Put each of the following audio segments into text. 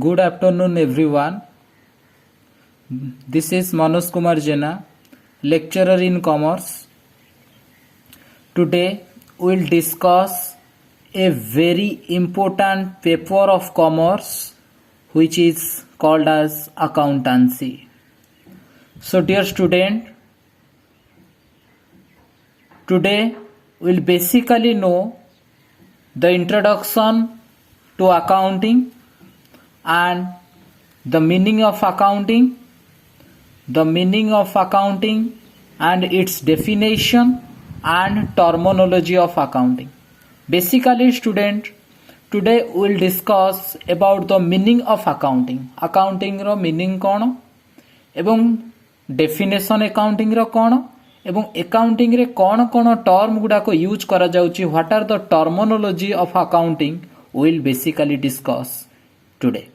Good afternoon, everyone. This is Manoj Kumar Jena, lecturer in commerce. Today, we will discuss a very important paper of commerce which is called as accountancy. So, dear student, today we will basically know the introduction to accounting and the meaning of accounting and its definition and terminology of accounting. Basically, student, today we will discuss about the meaning of accounting. Accounting ro meaning kono ebong definition accounting ro kono ebong accounting re kono kono term guda ko use kara jauchi, what are the terminology of accounting, we will basically discuss today.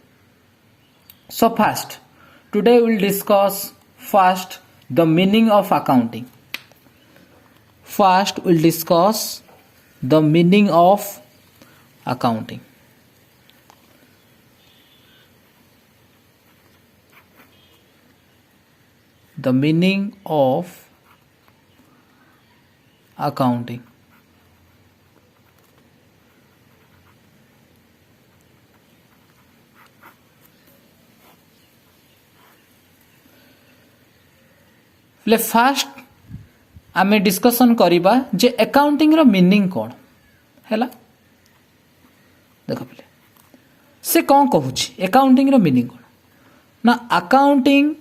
So first, today we will discuss first the meaning of accounting. First, we will discuss the meaning of accounting. The meaning of accounting. Fast आमे discussion करिबा जे accounting रो meaning कोन हैला। देखो पहले से कौन कहूची accounting रो meaning कोन ना accounting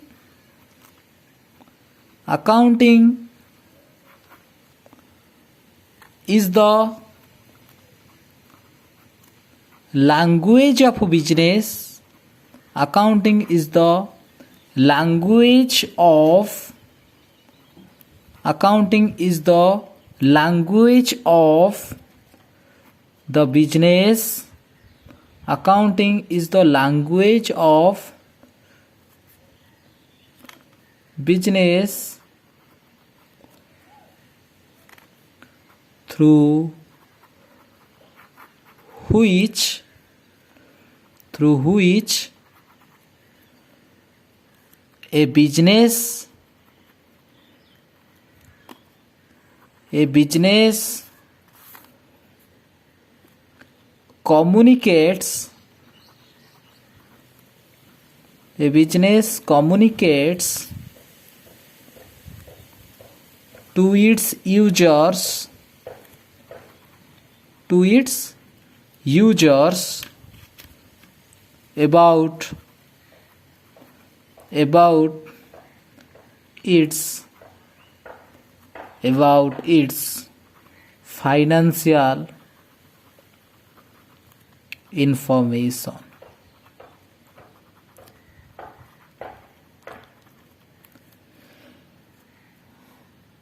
is the language of business. Accounting is the language of Accounting is the language of the business. Accounting is the language of business through which a business communicates to its users about its financial information.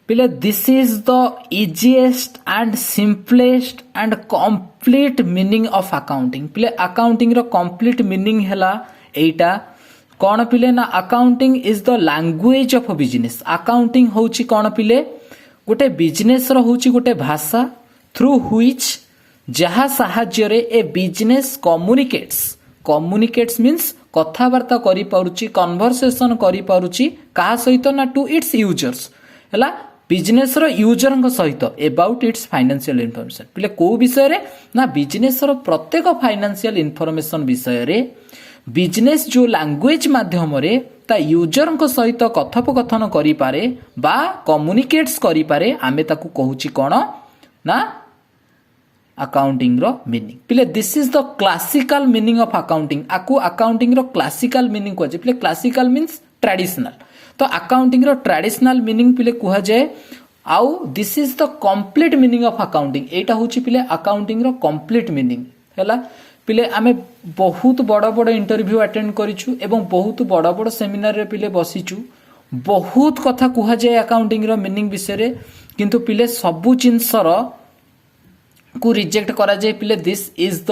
This is the easiest and simplest and complete meaning of accounting. Accounting ro complete meaning hela eita कौन पिले ना accounting is the language of business. Accounting होची कौन पिले गोटे business रो होची गोटे भाषा थ्रू व्हिच जहा साहाय्य रे ए बिजनेस कम्युनिकेट्स मींस कथावार्ता करि पारुची, कन्वर्सेशन करि पारुची का सहित ना टू इट्स यूजर्स हला बिजनेस रो यूजर को सहित अबाउट इट्स फाइनेंशियल इन्फॉर्मेशन. पिले को विषय रे ना बिजनेस रो प्रत्येक फाइनेंशियल इन्फॉर्मेशन विषय रे बिजनेस जो लैंग्वेज माध्यम रे ता यूजर को सहित कथोपकथन करि पारे बा कम्युनिकेट्स करि पारे आमे ताकू कहूची कोन ना अकाउंटिंग रो मीनिंग. पिले this is the classical meaning of accounting. आकू अकाउंटिंग रो क्लासिकल मीनिंग को जे. पिले क्लासिकल मींस ट्रेडिशनल. तो अकाउंटिंग रो ट्रेडिशनल मीनिंग पिले कुहा जाय आउ this is the complete meaning of accounting. एटा होची पिले अकाउंटिंग रो कंप्लीट मीनिंग हैला. पिले आमे बहुत बड़ बड़ इंटरव्यू अटेंड करिछु एवं बहुत बड़ बड़ सेमिनार रे पिले बसिछु. बहुत कथा कुहा जाय अकाउंटिंग रो मीनिंग विषय रे, किंतु पिले सबु जिंसर को रिजेक्ट करा जाय. पिले this is the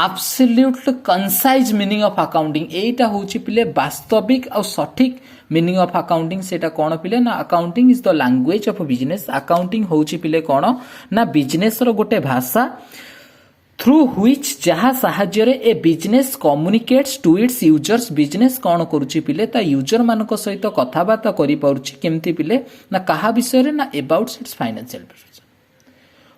absolute concise meaning of accounting. एटा होची पिले वास्तविक और सठिक मीनिंग ऑफ अकाउंटिंग. सेटा कोन पिले ना accounting is the language of business. Accounting होची पिले कोन ना बिजनेस रो गोटे भाषा थ्रू व्हिच जहाँ साहाय्य a business communicates to its users business कौन करुच्ची पिले ता यूजर मानक सहित कथबार्ता करि पारुच्ची केमती पिले ना कहा विषय ना about its financial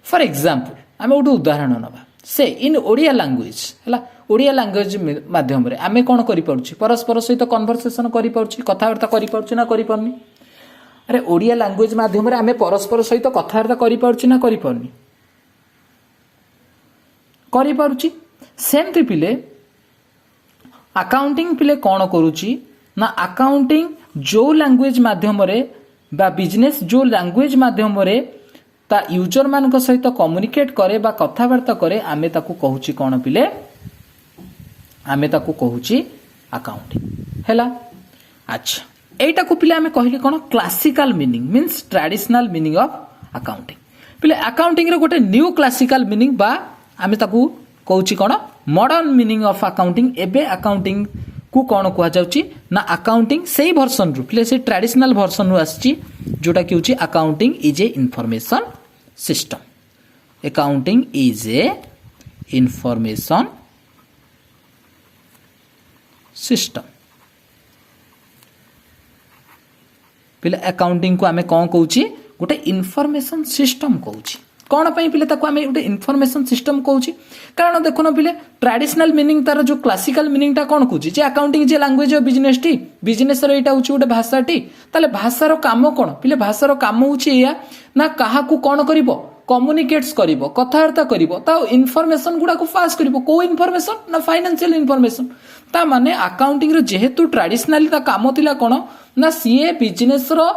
for example आमे गोटे उदाहरण नबा से इन ओडिया लैंग्वेज हला ओडिया लैंग्वेज माध्यम रे आमे कोन करि पारुच्ची परस्पर सहित कन्वर्सेशन करि पारुच्ची कथबार्ता करि पारुच्ची ना करि पारनी अरे ओडिया लैंग्वेज माध्यम रे आमे परस्पर सहित कथबार्ता करि पारुच्ची ना करि पारनी करि पारुच्ची सेमती पिले अकाउंटिंग पिले कौन करुच्ची ना अकाउंटिंग जो लैंग्वेज माध्यम रे बा बिजनेस जो लैंग्वेज माध्यम रे ता यूजर मान सहित कम्युनिकेट करे बा कथबार्ता करे आमे ताकू कहूची कौन पिले आमे ताकू कहूची अकाउंटिंग हैला अच्छा एटा को पिले आमे कहली कौन classical meaning means traditional meaning of accounting पिले अकाउंटिंग रे गोटे न्यू क्लासिकल मीनिंग बा आमे ताकू कहूची कौन मॉडर्न मीनिंग ऑफ अकाउंटिंग एबे अकाउंटिंग को कौन कह जाउची ना अकाउंटिंग सेही वर्जन रु पिले से ट्रेडिशनल वर्जन रु आछि जोटा कि होची accounting is a information system accounting is a information system पिले अकाउंटिंग को आमे कौन कहूची गोटे इंफॉर्मेशन सिस्टम कहूची कौन पाई पिले ताको आमे गोटे इंफॉर्मेशन सिस्टम कहूची कारण देखुन पिले ट्रेडिशनल मीनिंग तार जो क्लासिकल मीनिंग टा कौन कहूची जे अकाउंटिंग जे लैंग्वेज ऑफ बिजनेस टी बिजनेस रो एटा होची गोटे भाषा टी ताले भाषार काम कौन पिले भाषार काम होची या ना काहा को कौन करिवो कम्युनिकेट्स करिवो कथावार्ता करिवो ता इनफॉरमेशन गुडा को पास करिवो को इनफॉरमेशन ना फाइनेंशियल इनफॉरमेशन ता माने अकाउंटिंग रो जेहेतु ट्रेडिशनली ता काम थिला कौन ना सीए बिजनेस रो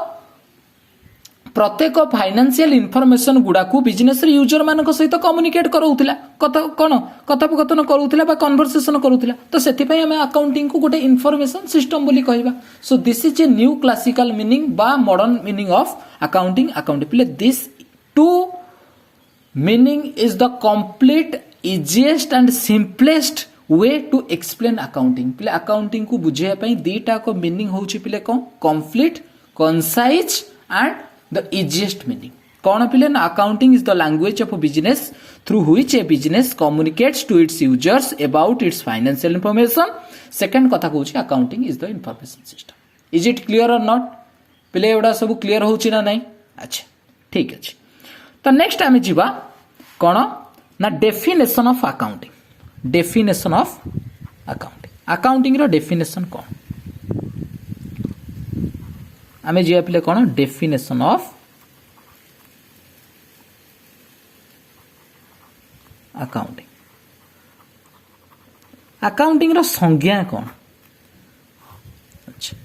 प्रत्येक फाइनेंशियल इनफॉरमेशन गुडा को बिजनेस यूजर मान सहित कम्युनिकेट करूला कौन कथोपकथन करूला बा कन्वर्सेशन करूला तो सेति पई हमें अकाउंटिंग को गोटे इनफॉरमेशन सिस्टम बोली कहबा so this is a new classical meaning बा modern meaning of accounting accounting प्ले this two meaning is the complete easiest and simplest way to explain accounting प्ले अकाउंटिंग को बुझे पई दीटा को मीनिंग होची प्ले कोन complete concise and the easiest meaning कौन पिले ना accounting is the language of business through which a business communicates to its users about its financial information second कथा कहूची accounting is the information system is it clear or not पिले एडा सब clear होची ना नहीं अच्छा ठीक अछि तो नेक्स्ट आमे जीवा कौन ना definition of accounting definition of accounting accounting रो डेफिनेशन कौन आमे जे पिले कौन डेफिनेशन ऑफ अकाउंटिंग अकाउंटिंग रो संज्ञा कौन अच्छा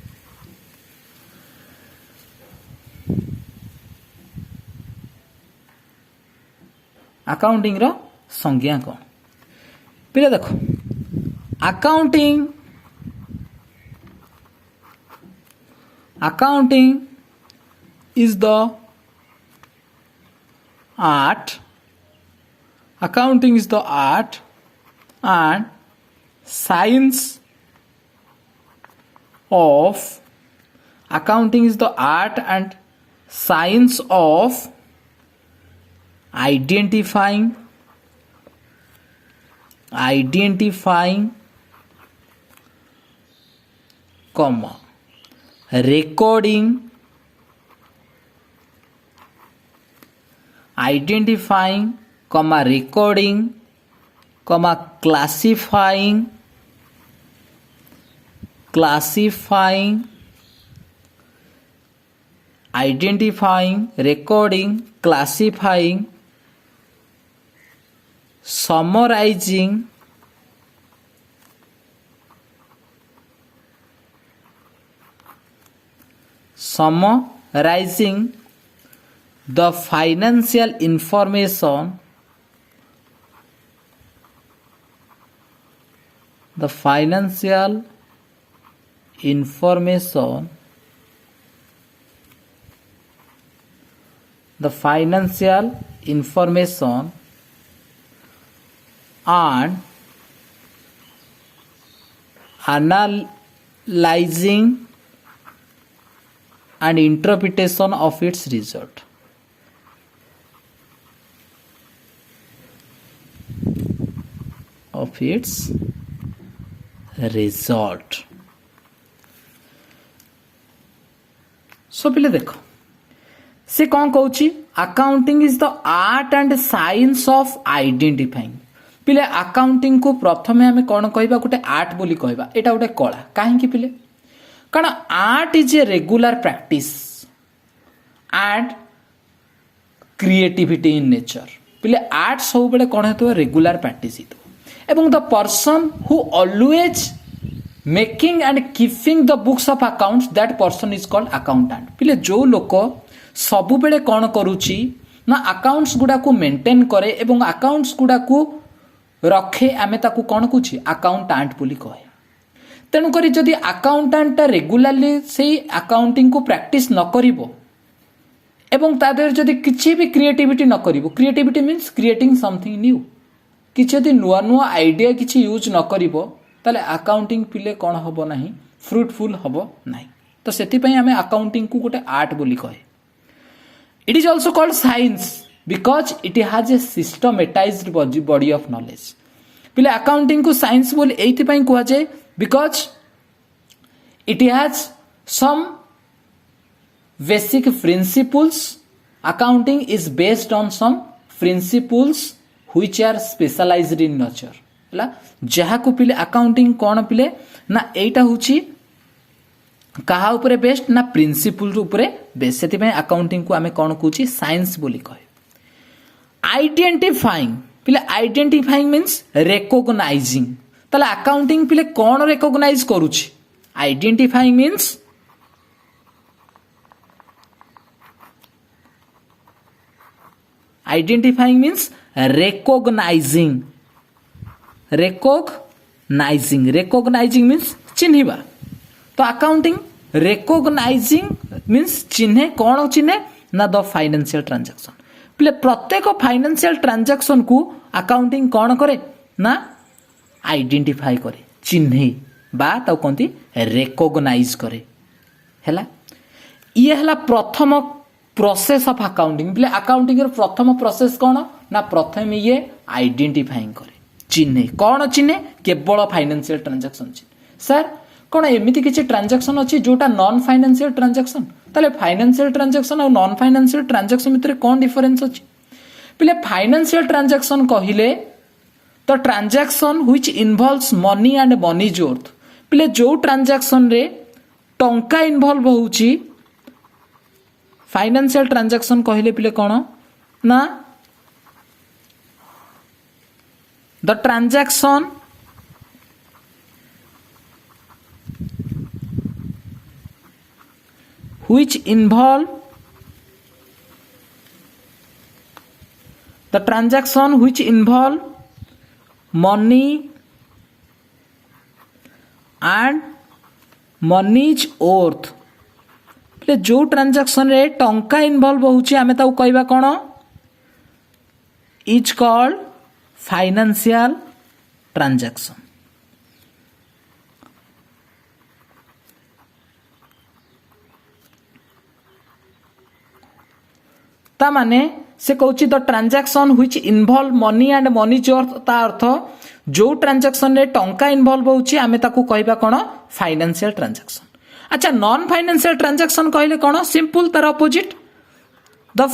अकाउंटिंग रो संज्ञा कौन पिले देखो accounting accounting is the art accounting is the art and science of accounting is the art and science of identifying comma recording identifying comma recording comma classifying identifying recording classifying summarizing the financial information and analyzing and interpretation of its result of its result. So पिले देखो से कौन कहूँ accounting is the art and science of identifying पिले accounting को प्रथमे आम कौन कहवा गोटे आर्ट बोली कहवा एटा गोटे कला कहीं पिले कारण art is a regular practice and creativity in nature पिले आर्ट सब बेले कौन हो रेगुलर प्रैक्टिस एवं the person who always making and keeping the books of accounts that person is called accountant पिले जो लोक सबु बेले कौन करुच्ची ना अकाउंट्स गुडा को मेंटेन करे एवं अकाउंट्स गुडा को रखे आमे ताकू कौन कहूँ अकाउंटेंट बोली कहे तेणुक जदि अकाउंटेंट रेगुलारली से अकाउंटिंग को प्रैक्टिस न करिवो एवं तादेर जदि किसी भी क्रिएटिविटी न करिवो creativity means creating something new किसी यदि नुआ नुआ आइडिया किसी यूज न करिवो ताले अकाउंटिंग पिले कौन हबो नहीं फ्रुटफुल हबो नहीं तो सेति पई आमे अकाउंटिंग को गोटे आर्ट बोली कहे it is also called science because it has a systematized body of knowledge पिले अकाउंटिंग को साइंस बोली एथि पई कहा जाए because it has some basic principles accounting is based on some principles which are specialized in nature है जहाँ को पिले अकाउंटिंग कौन पिले ना एटा होची कहा उपरे बेस्ट ना प्रिंसिपल उपरे बेस्ट से अकाउंटिंग को आमे कौन कहूँ साइंस बोली कहे आइडेंटिफाइंग पिले आइडेंटिफाइंग मीन्स रेकग्नाइजिंग ताले अकाउंटिंग पिले कौन रेकग्नाइज करुछि identifying means identifying means recognising recognising means चिन्हिबा तो अकाउंटिंग रेकग्नाइजिंग मीन्स चिन्हे कौन चिन्हे ना द फाइनेंशियल ट्रांजैक्शन पिले प्रत्येक फाइनेंशियल ट्रांजैक्शन को अकाउंटिंग कौन करे ना आइडेंटिफाई करे चिन्हे बा ताऊ कहती रेकग्नाइज करे हैला ये हैला प्रथम प्रोसेस ऑफ अकाउंटिंग पिले अकाउंटिंग रो प्रथम प्रोसेस कौन ना प्रथम ये आइडेंटिफाइंग करे चिन्हे कौन चिन्हे केवल फाइनेंशियल ट्रांजैक्शन चिन्हे सर कौन एमती किसी ट्रांजैक्शन अच्छी जोटा नॉन फाइनेंशियल ट्रांजैक्शन ताले फाइनेंशियल ट्रांजैक्शन और नॉन फाइनेंशियल ट्रांजैक्शन भितर कौन डिफरेंस अच्छी पिले फाइनेंशियल ट्रांजैक्शन कहले तो transaction which involves money and money worth पिले जो ट्रांजैक्शन रे टंका इन्वॉल्व होउची फाइनेंशियल ट्रांजैक्शन कहले पिले कौन ना the transaction which involve money and money's worth जो ट्रांजैक्शन रे टंका इन्वॉल्व होउची आमे ताऊ कहबा cone is called financial transaction ता माने से कहूँ the transaction which involve money and money worth ता अर्थ जो ट्रांजैक्शन रे टंका इन्वॉल्व होउची आमे ताकू कहबा कोन फाइनेंशियल ट्रांजैक्शन अच्छा नॉन फाइनेंशियल ट्रांजैक्शन कहले कोन सिंपल तार opposite the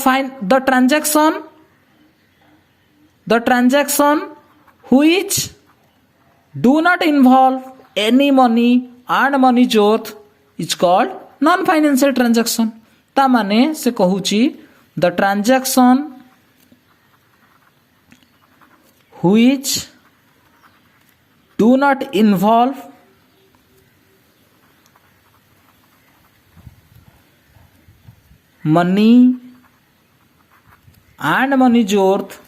transaction which do not involve any money and money worth is called non-financial transaction ता माने से कहूची the transaction which do not involve money and money worth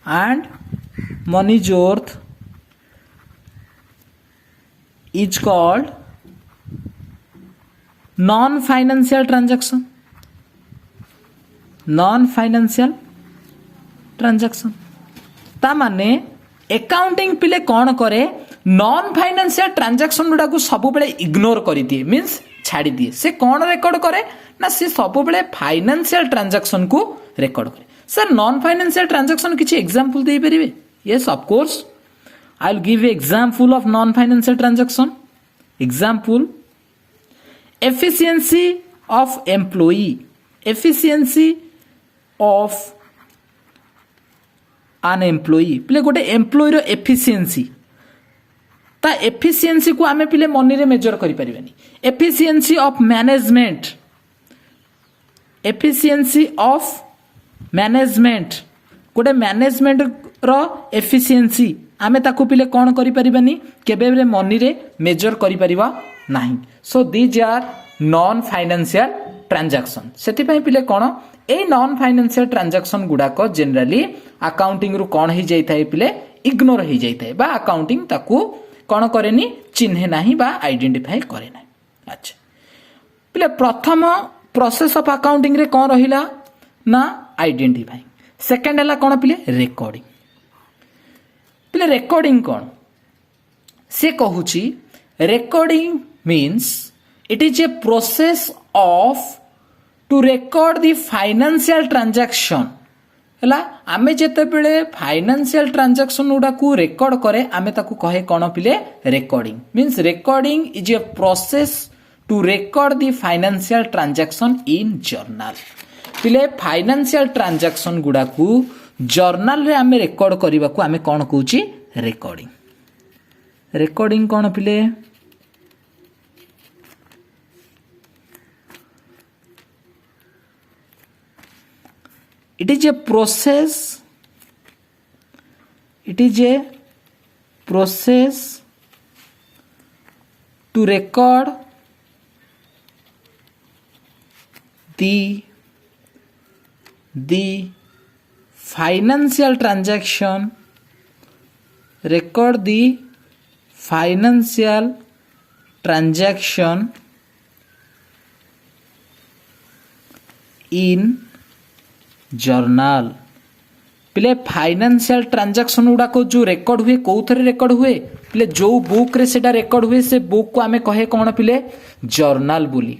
and money worth is called non-financial transaction ता माने accounting पिले कौन करे non financial transaction गुडा को सब बेले इग्नोर करि दिए मींस छाड़ी दिए से कौन रेकॉर्ड करे ना से सब बेले फाइनेंशियल ट्रांजैक्शन को रेकॉर्ड करे सर नॉन फाइनेंशियल ट्रांजैक्शन किसी एग्जांपल दे परिबे Yes, of course. I'll give you example of non-financial transaction. Example, efficiency of employee, efficiency of an employee. पिले गोटे एम्प्लॉई रो एफिशिएंसी ता एफिशिएंसी को आमे पिले मनी रे मेजर करि परिबानी. Efficiency of management, efficiency of management गोटे मैनेजमेंट रो एफिशिएंसी आमे ताकू पिले कोन करि परिबानी केबे रे मनी रे मेजर करि परिबा नाही. So these are non financial transaction. सेति पई पिले कोन ए नॉन फाइनेंशियल ट्रांजैक्शन गुडा को जनरली अकाउंटिंग रु कोन ही जाई थाए पिले इग्नोर ही जाई थाए बा अकाउंटिंग ताकू कोन करेनी चिन्हे नाही बा आइडेंटिफाई करे नाही. अच्छा पिले प्रथम प्रोसेस ऑफ अकाउंटिंग रे कोन रहिला ना आइडेंटिफाई. सेकंड हला कोन पिले रिकॉर्डिंग. पिले रिकॉर्डिंग कोन से कहूची recording means it is a process of to record the financial transaction. हला आमे जेते बेले फाइनेंशियल ट्रांजैक्शन उडा को रेकॉर्ड करे आमे ताकू कहे कोन पिले recording. Means recording is a process to record the financial transaction in journal. पिले फाइनेंशियल ट्रांजैक्शन गुडा को जर्नल रे आमे रेकॉर्ड करबा को आमे कोन कहूची रिकॉर्डिंग. रिकॉर्डिंग कोन पिले it is a process to record the financial transaction, record the financial transaction in journal. पिले फाइनेंशियल ट्रांजैक्शन गुडा को जो रेकॉर्ड हुए कौथरे रेकॉर्ड हुए पिले जो बुक रे सेटा रेकॉर्ड हुए से बुक को आमे कहे कोन पिले जर्नल बोली.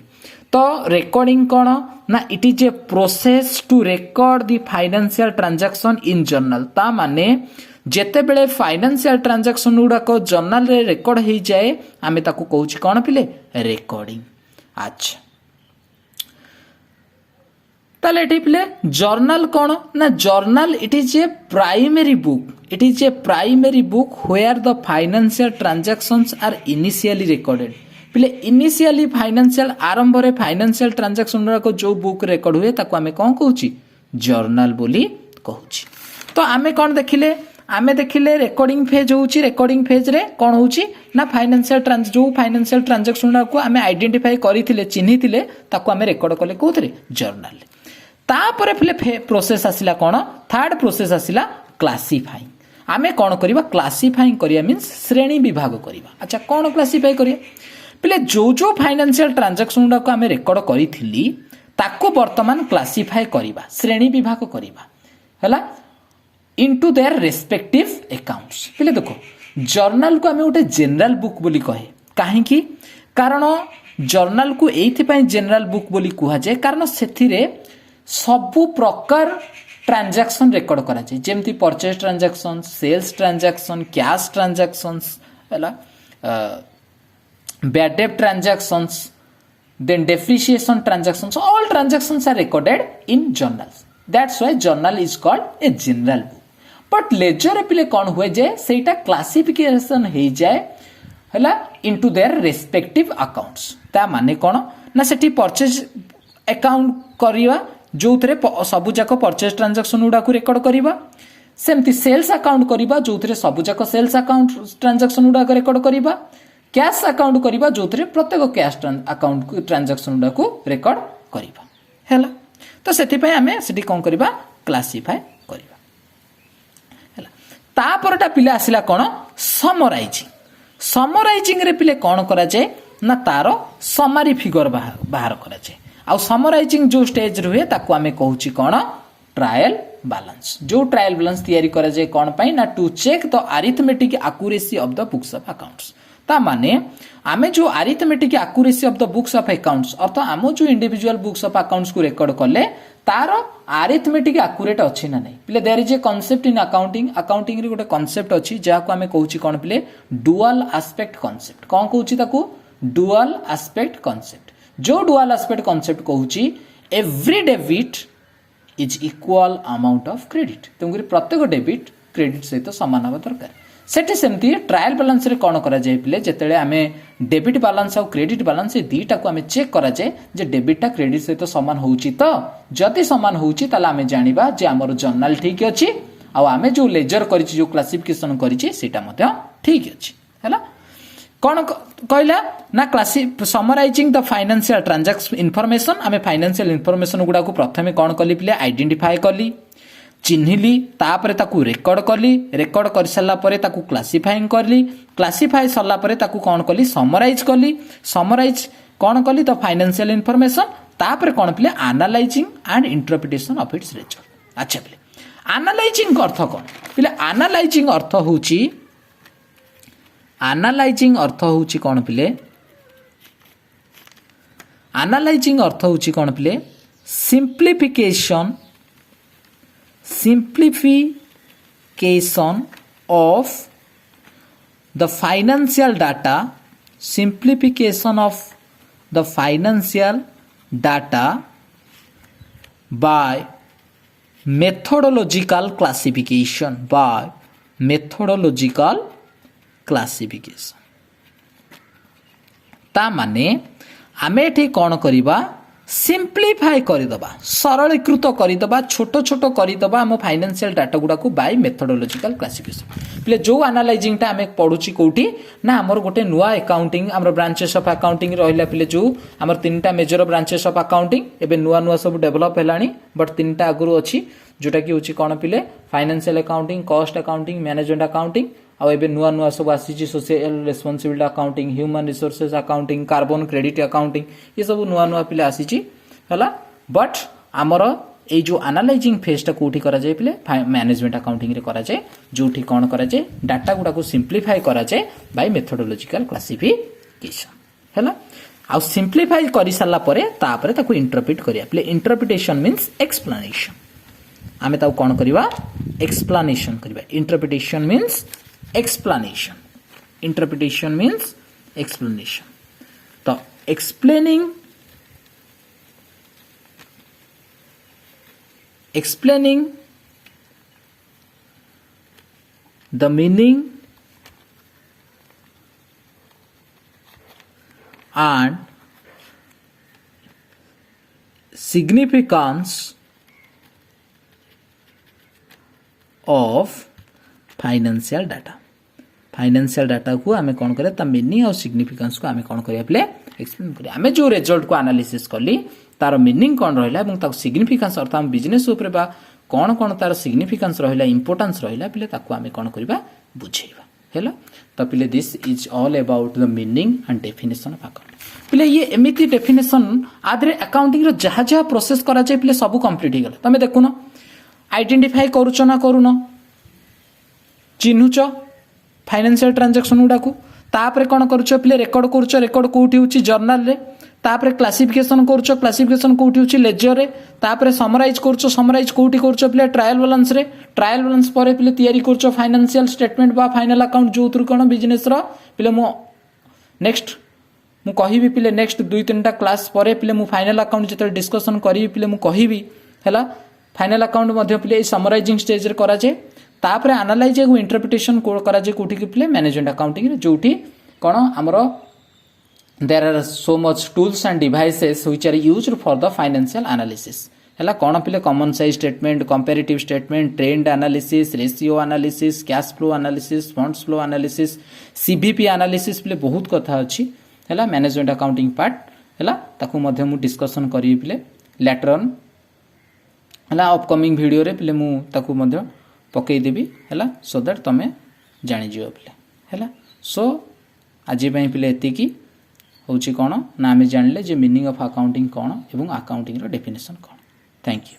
तो रिकॉर्डिंग कोन ना it is a process to record the financial transaction in journal. ता माने जेते बेले फाइनेंशियल ट्रांजैक्शन गुडा को जर्नल रे रेकॉर्ड हो जाए आमे ताकू कहूची कोन पिले रिकॉर्डिंग. अच्छा ताले पिले जर्नल कोन ना journal it is a primary book. It is a primary book where the financial transactions are initially recorded. पिले इनिशियली फाइनेंशियल आरंभ रे फाइनेंशियल ट्रांजैक्शन को जो बुक रेकॉर्ड हुए ताको आमे कोन कहूची जर्नल बोली कहूची. तो आमे कोन देखिले आमे देखिले रिकॉर्डिंग फेज होउची. रिकॉर्डिंग फेज रे कोन होउची ना फाइनेंशियल जो फाइनेंशियल ट्रांजैक्शन को आमे आइडेंटिफाई करिथिले चिन्हिथिले ताको आमे रेकॉर्ड कले कोथरे जर्नल. तापरे फिले प्रोसेस आसिला कोन थर्ड प्रोसेस आसिला क्लासिफाइंग. आमे कोन करिबा क्लासिफाइंग करिया मींस श्रेणी विभाग करिबा. अच्छा कोन क्लासिफाई करिया पिले जो फाइनेंशियल ट्रांजैक्शन को आमे रेकॉर्ड करिथिली ताको वर्तमान क्लासिफाई करिबा श्रेणी विभाग करिबा हला इनटू देयर रेस्पेक्टिव अकाउंट्स. पिले देखो जर्नल को आमे उटे जनरल बुक बोली कहे काहे की कारण जर्नल को एथि पय जनरल बुक बोली कुहा जाय कारण सेथिरे सबु प्रकार ट्रांजैक्शन रेकॉर्ड करा जाय जेमती purchase transaction sales transaction cash transactions हला bad debt transactions then depreciation transactions all transactions are recorded in journals. That's why journal is called a general book. But ledger रे पिले कोन हुए जे सेटा क्लासिफिकेशन हे जाय हला इनटू देयर रेस्पेक्टिव अकाउंट्स. ता माने कोन ना सेठी परचेज अकाउंट करिवा जोथरे सबु जाक परचेज ट्रांजैक्शन गुडा को रेकॉर्ड करिवा. सेमती सेल्स अकाउंट करिवा जोथरे सबु जाक सेल्स अकाउंट ट्रांजैक्शन गुडा को रेकॉर्ड करिवा. कैश अकाउंट करिवा जोथरे प्रत्येक कैश अकाउंट ट्रांजैक्शन गुडा को रेकॉर्ड करिवा हैला. तो सेति पय हमें सेठी कोन करिवा क्लासिफाई करिवा हैला. तापरटा पिले आसिला कोन समराइजिंग. समराइजिंग रे पिले कोन करा जाय ना तारो समरी फिगर बाहर करा जाय. आ समराइजिंग जो स्टेज रुहे ताको आमे कहूची कोन ट्रायल बैलेंस. जो ट्रायल बैलेंस तयारी करा जाय कोन पई ना to check the arithmetic accuracy of the books of accounts. ता माने आमे जो arithmetic accuracy of the books of accounts अर्थ आम जो इंडिविजुअल बुक्स ऑफ अकाउंट्स को रेकॉर्ड कले तार आरिथमेटिक आकुरेट अच्छी ना नहीं पिले there is a concept in accounting accounting रे गोटे कॉन्सेप्ट अच्छी जहाँ आम कहूँ कौन पिले डुअल आस्पेक्ट कॉन्सेप्ट कौन कहूँ ताकू डुअल आस्पेक्ट कॉन्सेप्ट जो डुअल आस्पेक्ट कॉन्सेप्ट कहूँ every debit is equal amount of credit तेणुक प्रत्येक डेबिट क्रेडिट सहित सामान हवा दरकार सेठी सेमती ट्रायल बैलेंस रे कौन करा जाए पिले जेतेले आमे डेबिट बैलेंस और क्रेडिट बैलेंस ये दुईटा को आमे चेक करा जाए जे डेबिटा क्रेडिट सहित सामान होउची तो जदि सामान होउची ताला आमे जानिबा जे हमर जर्नल ठीक अछि आ आमे जो लेजर करिछि जो क्लासिफिकेशन करिछि सेटा मते ठीक अछि हैला कौन कहला ना classic summarising the financial transaction information आमे फाइनेंशियल इनफॉरमेशन गुडा को प्रथमे कौन कली पिले आइडेंटिफाई कली चिन्हिली तापरे ताकू रेकर्ड कली रेकर्ड कर सारा परे ताकू क्लासिफाइंग करली क्लासिफाई सरला परे ताकू कौन कली समराइज कौन कली तो फाइनेंशियल इनफॉरमेशन तापरे कौन पिले analysing and interpretation of its result अच्छा पिले एनालाइजिंग अर्थ कौन पिले एनालाइजिंग अर्थ होची कौन पिले एनालाइजिंग अर्थ होची कौन पिले simplification of the financial data by methodological classification ता माने आमे एठी कौन करिबा सिंप्लीफाई करदबा सरलीकृत करदबा छोट छोट करदबा आम फाइनेंशियल डाटा गुडा को बाय मेथोडोलॉजिकल क्लासिफिकेशन पिले जो एनालाइजिंग टा आमे पढुची कोठी ना हमर गोटे नुआ अकाउंटिंग हमर ब्रांचेस ऑफ अकाउंटिंग रहिला पिले जो हमर तीनटा मेजर ब्रांचेस ऑफ अकाउंटिंग एबे नुआ नुआ सब डेवलप हेलानी बट तीनटा आगुरु अछि जोटा कि होची कोन पिले financial accounting cost accounting management accounting आ एबे नुआ नुआ सब आसी social responsibility accounting human resources accounting carbon credit accounting ये सब नुआ नुआ पिले आसी हला बट आमर ए जो एनालाइजिंग फेज टा कोठी करा जाय पिले मैनेजमेंट अकाउंटिंग रे करा जाय जोठी कोन करा जाय डाटा गुडा को सिंप्लीफाई करा जाय बाय मेथोडोलॉजिकल क्लासिफिकेशन हला आ सिंप्लीफाई करि साला परे तापरे ताको इंटरप्रेट करिया पिले इंटरप्रिटेशन मींस एक्सप्लेनेशन आमे ताको कोन करिवा एक्सप्लेनेशन करिवा interpretation means explanation interpretation means explanation तो explaining the meaning and significance of financial data को आमे कौन करे ता मीनिंग और सिग्निफिकेंस को आमे कौन करिया प्ले एक्सप्लेन करिया आमे जो रिजल्ट को एनालिसिस करली तार मीनिंग कौन रहिला एवं ताको सिग्निफिकेंस अर्थ हम बिजनेस ऊपर बा कौन कौन तार सिग्निफिकेंस रहिला इंपोर्टेंस रहिला पिले ताको आमे कौन करिबा बुझेइबा हेला तो पिले this is all about the meaning and definition of account पिले ये एमिति डेफिनेशन आदरे अकाउंटिंग रो जहा जहा प्रोसेस करा जाय पिले सब कंप्लीट हो गला तमे देखुनो आइडेंटिफाई करूचो ना करूनो चिन्हुच फाइनेंशियल ट्रांजैक्शन गुडा को तापरे कौन करूछ पिले रेकॉर्ड करूछ रेकॉर्ड कोठी होची जर्नल रे तापरे क्लासिफिकेशन करूछ क्लासिफिकेशन कोठी होची लेजर रे तापरे समराइज करूछ समराइज कोठी करूछ पिले ट्रायल बैलेंस रे ट्रायल बैलेंस परे पिले तयारी करूछ फाइनेंशियल स्टेटमेंट बा फाइनल अकाउंट जो थ्रू कोन बिजनेस रो पिले मो नेक्स्ट मु कहिबी पिले नेक्स्ट 2-3टा क्लास परे पिले मु फाइनल अकाउंट जते डिस्कशन करिबी पिले मु कहिबी हैला फाइनल अकाउंट मध्ये पिले समराइजिंग स्टेज रे करा जाय तापरे एनालाइज को इंटरप्रिटेशन करा जे कोठी के प्ले मैनेजमेंट अकाउंटिंग रे जोठी कोन हमरो there are so much tools and devices which are used for the financial analysis हला कोन पिले common size statement comparative statement trend analysis ratio analysis cash flow analysis funds flow analysis CBP analysis पिले बहुत कथा अछि हला management accounting part हला ताकू मध्ये मु डिस्कशन करी पिले लेटर ऑन हला अपकमिंग वीडियो रे पिले मु ताकू मध्ये पकई देबी हैला सो दैट तमे जानि जियो पिले हैला सो आज पिले एतिकी होची कोन ना आमे जानले जे मीनिंग ऑफ अकाउंटिंग कोन एवं अकाउंटिंग रो डेफिनेशन कोन थैंक यू।